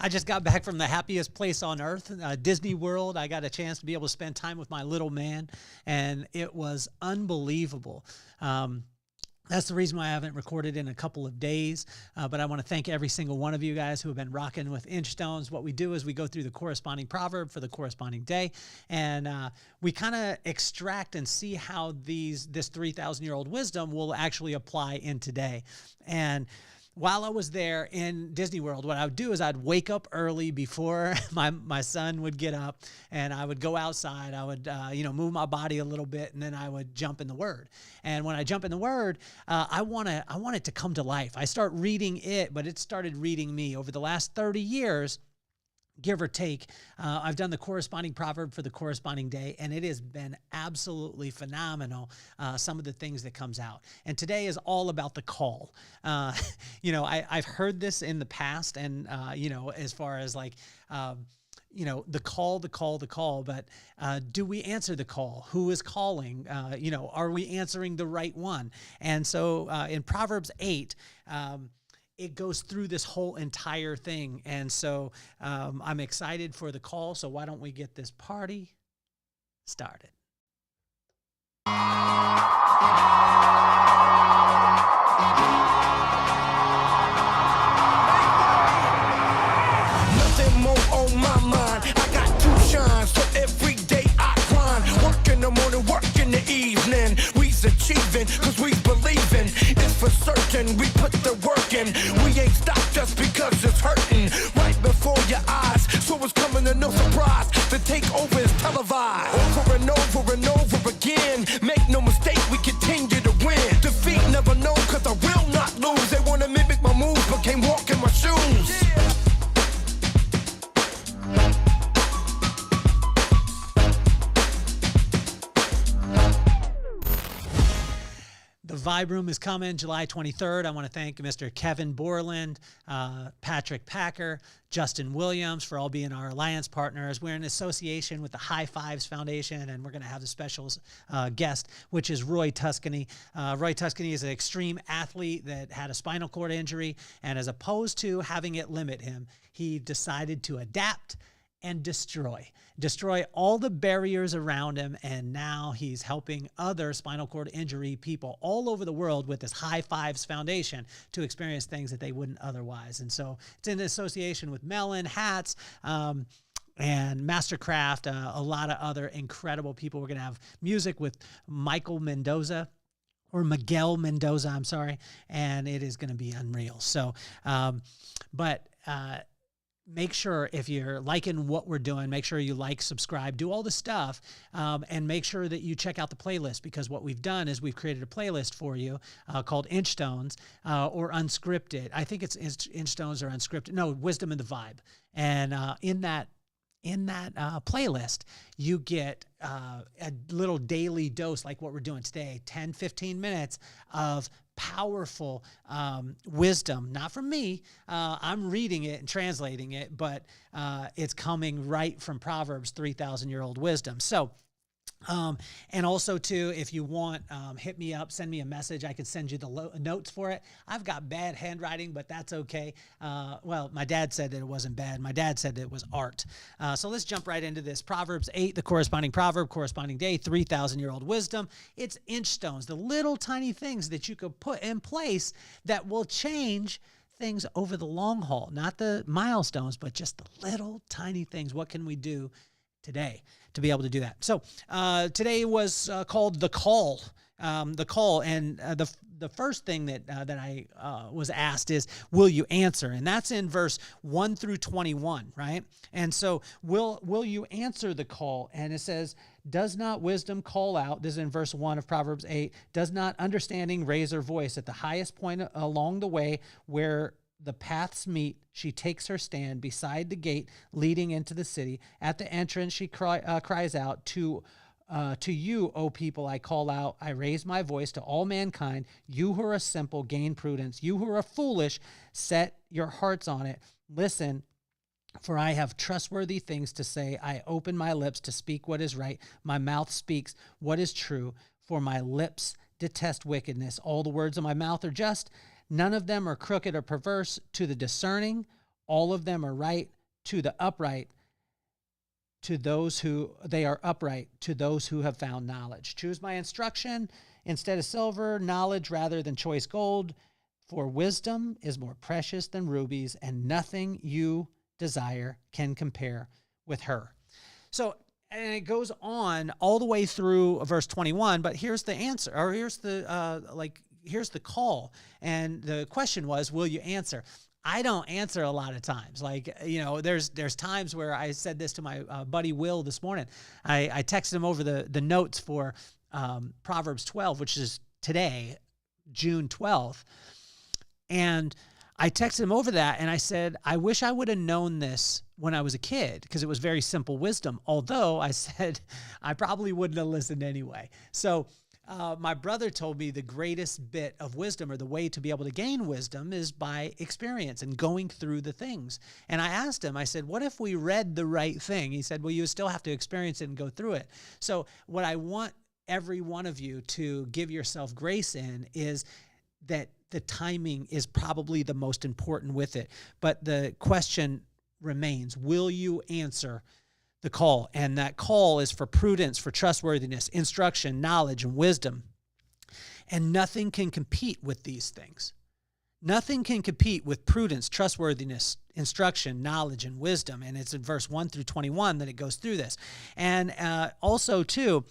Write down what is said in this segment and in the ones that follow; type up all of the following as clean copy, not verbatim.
I just got back from the happiest place on earth, Disney World. I got a chance to be able to spend time with my little man, and it was unbelievable. That's the reason why I haven't recorded in a couple of days, but I want to thank every single one of you guys who have been rocking with Inchstones. What we do is we go through the corresponding proverb for the corresponding day, and we kind of extract and see how this 3,000-year-old wisdom will actually apply in today. And while I was there in Disney World, what I would do is I'd wake up early before my son would get up, and I would go outside. I would move my body a little bit, and then I would jump in the Word. And when I jump in the Word, I want it to come to life. I start reading it, but it started reading me. Over the last 30 years, give or take, I've done the corresponding proverb for the corresponding day, and it has been absolutely phenomenal, some of the things that comes out. And today is all about the call. I've heard this in the past, and, as far as like, the call, but do we answer the call? Who is calling? Are we answering the right one? And so in Proverbs 8, it goes through this whole entire thing. And so I'm excited for the call. So why don't we get this party started? Nothing more on my mind. I got two shines, so every day I grind. Work in the morning, work in the evening. We's achieving, cause we believing. It's for certain, we put the work in. We ain't stopped just because it's hurting. Right before your eyes, so it's coming to no surprise. The takeover is televised. Over and over and over again. Make no mistake, we continue to win. Defeat never know, cause I will not lose. They wanna mimic my moves, but can't walk in my shoes. The Vibe Room is coming July 23rd. I want to thank Mr. Kevin Borland, Patrick Packer, Justin Williams for all being our alliance partners. We're in association with the High Fives Foundation, and we're going to have a special guest, which is Roy Tuscany. Roy Tuscany is an extreme athlete that had a spinal cord injury, and as opposed to having it limit him, he decided to adapt and destroy all the barriers around him, and now he's helping other spinal cord injury people all over the world with this High Fives Foundation to experience things that they wouldn't otherwise. And so it's in association with Melon Hats, and Mastercraft, a lot of other incredible people. We're going to have music with Miguel Mendoza, I'm sorry, and it is going to be unreal. So, make sure if you're liking what we're doing, make sure you like, subscribe, do all the stuff, and make sure that you check out the playlist, because what we've done is we've created a playlist for you called Inchstones or Unscripted. I think it's Inchstones or Unscripted. No, Wisdom and the Vibe. And in that playlist, you get a little daily dose like what we're doing today, 10, 15 minutes of powerful wisdom, not from me. I'm reading it and translating it, but it's coming right from Proverbs, 3,000-year-old wisdom. So, and also too, if you want, hit me up, send me a message. I can send you the notes for it. I've got bad handwriting, but that's okay. Well, my dad said that it wasn't bad. My dad said that it was art. So let's jump right into this. Proverbs 8, the corresponding proverb, corresponding day, 3,000-year-old wisdom. It's Inchstones, the little tiny things that you could put in place that will change things over the long haul, not the milestones, but just the little tiny things. What can we do today to be able to do that? So today was called the call. And the first thing that I was asked is, will you answer? And that's in verse 1 through 21, right? And so will you answer the call? And it says, does not wisdom call out? This is in verse 1 of Proverbs 8. Does not understanding raise her voice? At the highest point along the way where the paths meet, she takes her stand beside the gate leading into the city. At the entrance, she cries out, to you, O people, I call out. I raise my voice to all mankind. You who are simple, gain prudence. You who are foolish, set your hearts on it. Listen, for I have trustworthy things to say. I open my lips to speak what is right. My mouth speaks what is true, for my lips detest wickedness. All the words of my mouth are just. None of them are crooked or perverse. To the discerning, All of them are right to the upright, to those who they are upright, to those who have found knowledge. Choose my instruction instead of silver, knowledge rather than choice gold, for wisdom is more precious than rubies, and nothing you desire can compare with her. So, and it goes on all the way through verse 21, but here's the answer, or here's the call. And the question was, will you answer? I don't answer a lot of times. Like, you know, there's times where I said this to my buddy Will this morning. I texted him over the notes for Proverbs 12, which is today, June 12th. And I texted him over that, and I said, I wish I would have known this when I was a kid, because it was very simple wisdom. Although I said I probably wouldn't have listened anyway. So my brother told me the greatest bit of wisdom, or the way to be able to gain wisdom, is by experience and going through the things. And I asked him, I said, what if we read the right thing? He said, well, you still have to experience it and go through it. So what I want every one of you to give yourself grace in is that the timing is probably the most important with it. But the question remains, will you answer the call? And that call is for prudence, for trustworthiness, instruction, knowledge, and wisdom. And nothing can compete with these things. Nothing can compete with prudence, trustworthiness, instruction, knowledge, and wisdom. And it's in verse 1 through 21 that it goes through this. And also, too,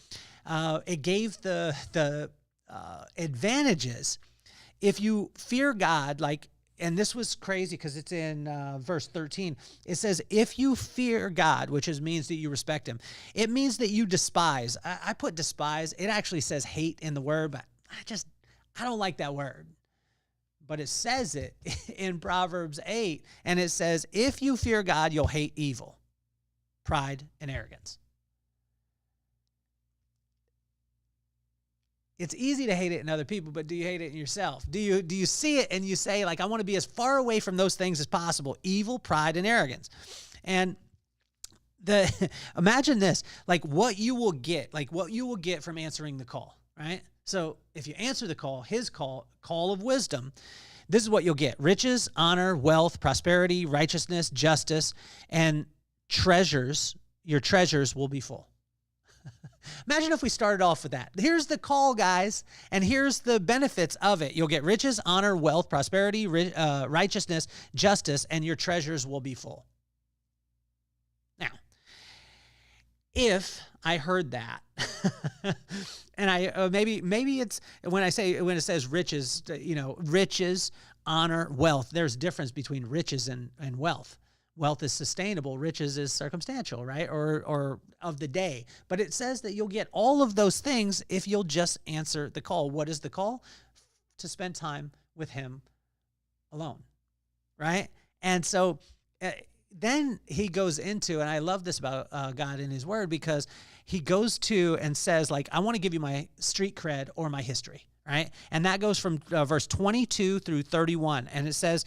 it gave the advantages. If you fear God, and this was crazy because it's in verse 13. It says, if you fear God, which means that you respect him, it means that you despise. I put despise. It actually says hate in the word, but I don't like that word. But it says it in Proverbs 8, and it says, if you fear God, you'll hate evil, pride, and arrogance. It's easy to hate it in other people, but do you hate it in yourself? Do you see it and you say, I want to be as far away from those things as possible? Evil, pride, and arrogance. And imagine this, what you will get from answering the call, right? So if you answer the call, his call of wisdom, this is what you'll get: riches, honor, wealth, prosperity, righteousness, justice, and treasures. Your treasures will be full. Imagine if we started off with that. Here's the call, guys, and here's the benefits of it. You'll get riches, honor, wealth, prosperity, righteousness, justice, and your treasures will be full. Now, if I heard that, and I maybe it's when it says riches, riches, honor, wealth. There's a difference between riches and wealth. Wealth is sustainable. Riches is circumstantial, right? Or of the day. But it says that you'll get all of those things if you'll just answer the call. What is the call? To spend time with him alone, right? And so then he goes into, and I love this about God in his word, because he goes to and says, I want to give you my street cred or my history, right? And that goes from verse 22 through 31. And it says,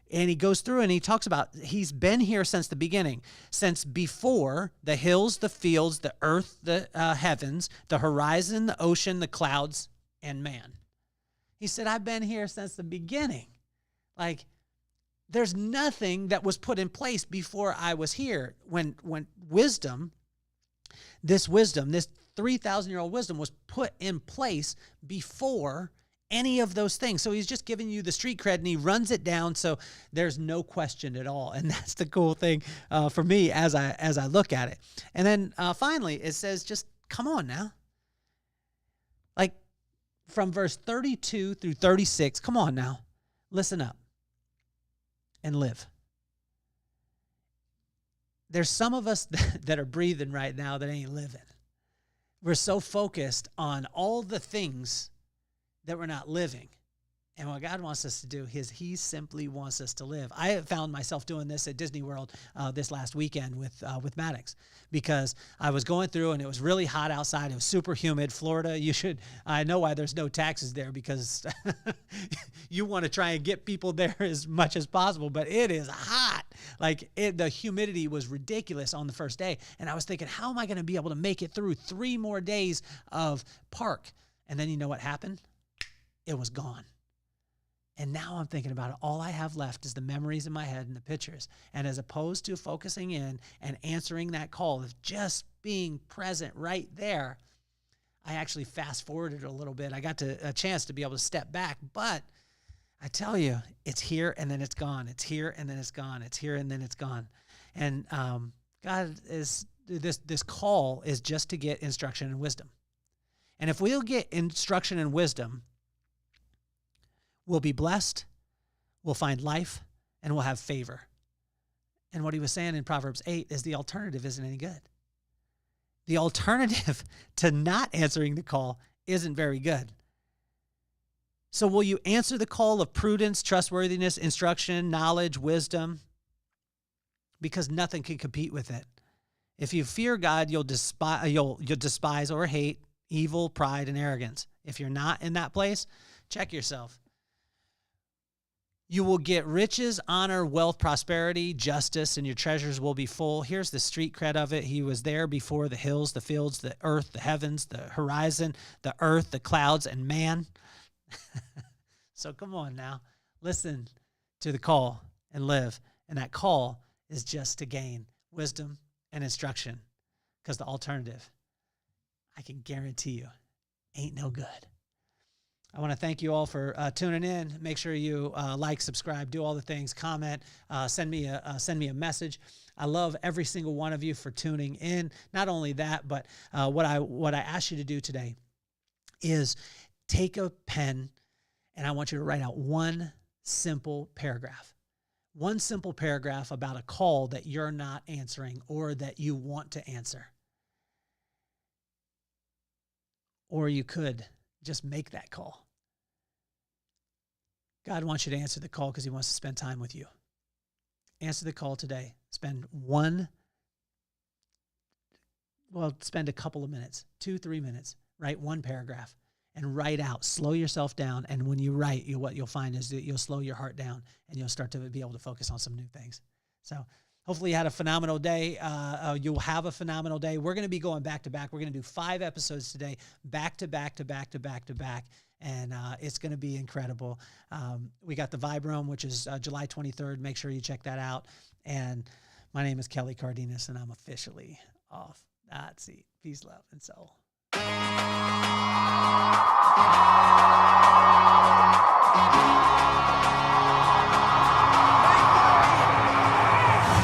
and he goes through and he talks about he's been here since the beginning, since before the hills, the fields, the earth, the heavens, the horizon, the ocean, the clouds, and man. He said, I've been here since the beginning. There's nothing that was put in place before I was here. When wisdom, this 3,000-year-old wisdom was put in place before any of those things. So he's just giving you the street cred, and he runs it down so there's no question at all. And that's the cool thing for me as I look at it. And then finally, it says, just come on now. From verse 32 through 36, come on now, listen up and live. There's some of us that are breathing right now that ain't living. We're so focused on all the things that we're not living. And what God wants us to do is he simply wants us to live. I have found myself doing this at Disney World this last weekend with Maddox, because I was going through and it was really hot outside. It was super humid. Florida, I know why there's no taxes there, because you want to try and get people there as much as possible, but it is hot. The humidity was ridiculous on the first day. And I was thinking, how am I going to be able to make it through 3 more days of park? And then you know what happened? It was gone. And now I'm thinking about it. All I have left is the memories in my head and the pictures. And as opposed to focusing in and answering that call of just being present right there, I actually fast forwarded a little bit. I got a chance to be able to step back, but I tell you, it's here and then it's gone. It's here and then it's gone. It's here and then it's gone. And God is, this call is just to get instruction and wisdom. And if we'll get instruction and wisdom, we'll be blessed, we'll find life, and we'll have favor. And what he was saying in Proverbs 8 is the alternative isn't any good. The alternative to not answering the call isn't very good. So will you answer the call of prudence, trustworthiness, instruction, knowledge, wisdom? Because nothing can compete with it. If you fear God, you'll despise or hate evil, pride, and arrogance. If you're not in that place, check yourself. You will get riches, honor, wealth, prosperity, justice, and your treasures will be full. Here's the street cred of it. He was there before the hills, the fields, the earth, the heavens, the horizon, the earth, the clouds, and man. So come on now. Listen to the call and live. And that call is just to gain wisdom and instruction, because the alternative, I can guarantee you, ain't no good. I want to thank you all for tuning in. Make sure you like, subscribe, do all the things, comment, send me a message. I love every single one of you for tuning in. Not only that, but what I asked you to do today is take a pen and I want you to write out one simple paragraph. One simple paragraph about a call that you're not answering or that you want to answer. Or you could just make that call. God wants you to answer the call because he wants to spend time with you. Answer the call today. Spend a couple of minutes, 2-3 minutes, write one paragraph and write out, slow yourself down. And when you write, what you'll find is that you'll slow your heart down and you'll start to be able to focus on some new things. So hopefully you had a phenomenal day. You'll have a phenomenal day. We're going to be going back to back. We're going to do 5 episodes today, back to back to back to back to back. And it's going to be incredible. We got the Vibe Room, which is July 23rd. Make sure you check that out. And my name is Kelly Cardenas, and I'm officially off that seat. Peace, love, and soul.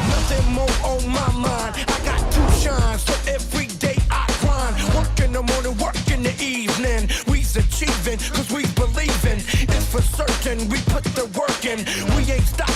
Nothing more on my mind. I got 2 shines, so every day I grind. Work in the morning, work in the evening. We's achieving, cause we believing. It's for certain, we put the work in. We ain't stopping.